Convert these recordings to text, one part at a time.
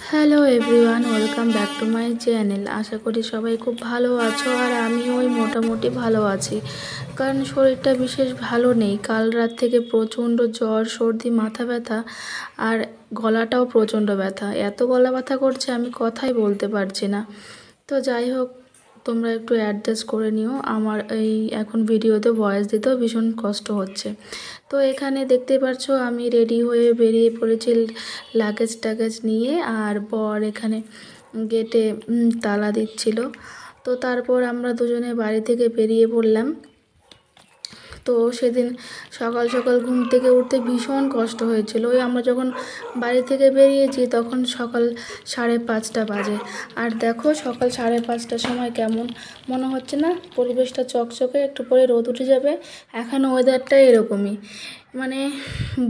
Hello everyone, welcome back to my channel. আশা করি সবাই খুব ভালো আছো, আর আমি ওই মোটামুটি ভালো আছি। কারণ শরীরটা বিশেষ ভালো নেই। কাল রাত থেকে প্রচণ্ড জ্বর, সর্দি, মাথা ব্যথা, আর গলাটাও প্রচণ্ড ব্যথা। এত গলা ব্যথা করছে আমি কথাই বলতে পারছি না। তো যাই হোক, তোমরা একটু অ্যাডজাস্ট করে নিও। আমার এই এখন ভিডিওতে ভয়েস দিতেও ভীষণ কষ্ট হচ্ছে। তো এখানে দেখতে পাচ্ছ আমি রেডি হয়ে বেরিয়ে পড়েছি লাগেজ টাগেজ নিয়ে, আর বর এখানে গেটে তালা দিচ্ছিল। তো তারপর আমরা দুজনে বাড়ি থেকে বেরিয়ে পড়লাম। তো সেদিন সকাল সকাল ঘুম থেকে উঠতে ভীষণ কষ্ট হয়েছিল। ওই আমরা যখন বাড়ি থেকে বেরিয়েছি তখন সকাল 5:30 বাজে। আর দেখো সকাল 5:30টার সময় কেমন মনে হচ্ছে না, পরিবেশটা চকচকে, একটু পরে রোদ উঠে যাবে। এখন ওয়েদারটা এরকমই, মানে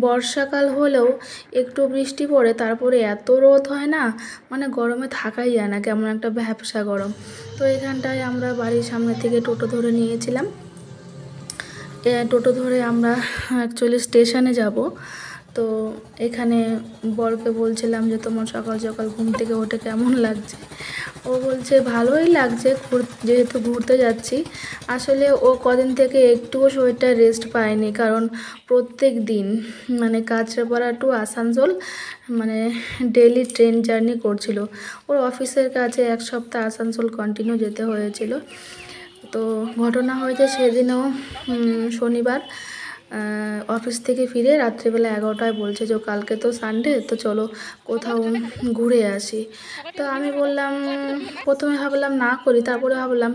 বর্ষাকাল হলেও একটু বৃষ্টি পড়ে তারপরে এত রোদ হয় না, মানে গরমে থাকাই যায় না, কেমন একটা ভ্যাপসা গরম। তো এখানটায় আমরা বাড়ির সামনে থেকে টোটো ধরে নিয়েছিলাম। টোটো ধরে আমরা অ্যাকচুয়ালি স্টেশনে যাব। তো এখানে বরকে বলছিলাম যে তোমার সকাল সকাল ঘুম থেকে ওঠে কেমন লাগছে। ও বলছে ভালোই লাগছে, যেহেতু ঘুরতে যাচ্ছি। আসলে ও কদিন থেকে একটুও শরীরটা রেস্ট পায়নি, কারণ প্রত্যেক দিন মানে কাঁচরাপাড়া টু আসানসোল মানে ডেইলি ট্রেন জার্নি করছিল। ওর অফিসের কাছে এক সপ্তাহ আসানসোল কন্টিনিউ যেতে হয়েছিল। তো ঘটনা হয়েছে সেদিনও শনিবার অফিস থেকে ফিরে রাত্রিবেলা 11টায় বলছে যে কালকে তো সানডে, তো চলো কোথাও ঘুরে আসি। তো আমি বললাম, প্রথমে ভাবলাম না করি, তারপরে ভাবলাম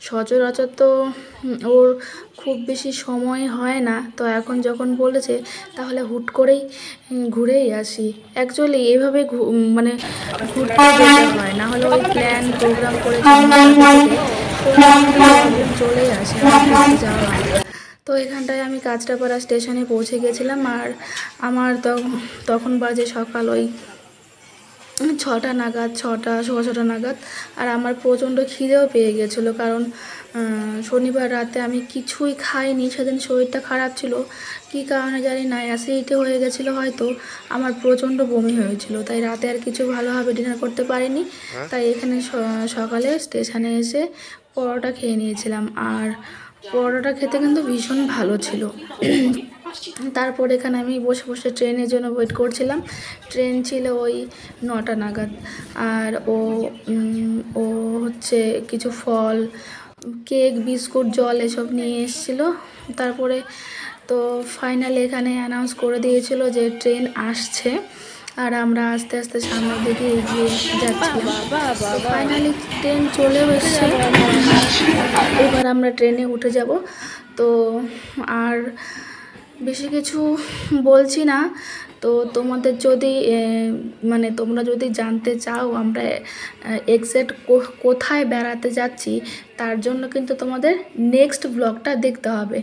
সচরাচর তো ওর খুব বেশি সময় হয় না, তো এখন যখন বলেছে তাহলে হুট করেই ঘুরেই আসি। অ্যাকচুয়ালি এভাবে মানে ঘুরতে যেতে হয়, না হলে ওই প্ল্যান প্রোগ্রাম করে চলেই আসে, যাওয়া হয়। তো এখানটায় আমি কাঁচরাপাড়া স্টেশনে পৌঁছে গেছিলাম, আর আমার তখন বাজে সকাল ওই 6টা নাগাদ, 6টা নাগাদ। আর আমার প্রচণ্ড খিদেও পেয়ে গেছিলো, কারণ শনিবার রাতে আমি কিছুই খাইনি। সেদিন শরীরটা খারাপ ছিল, কী কারণে জানি না, অ্যাসিডিটি হয়ে গেছিলো হয়তো। আমার প্রচণ্ড বমি হয়েছিল, তাই রাতে আর কিছু ভালোভাবে ডিনার করতে পারিনি। তাই এখানে সকালে স্টেশনে এসে পরোটা খেয়ে নিয়েছিলাম, আর পরোটা খেতে কিন্তু ভীষণ ভালো ছিল। তারপর এখানে আমি বসে বসে ট্রেনের জন্য ওয়েট করছিলাম। ট্রেন ছিল ওই 9টা নাগাদ। আর ও হচ্ছে কিছু ফল, কেক, বিস্কুট, জল এসব নিয়ে এসেছিলো। তারপরে তো ফাইনালি এখানে অ্যানাউন্স করে দিয়েছিল যে ট্রেন আসছে, আর আমরা আস্তে আস্তে সামনের দিকে এগিয়ে যাচ্ছিলাম। ফাইনালি ট্রেন চলেও এসছে, এবার আমরা ট্রেনে উঠে যাব। তো আর বেশি কিছু বলছি না। তো তোমাদের যদি মানে তোমরা যদি জানতে চাও আমরা এক্স্যাক্ট কোথায় বেড়াতে যাচ্ছি, তার জন্য কিন্তু তোমাদের নেক্সট ব্লগটা দেখতে হবে।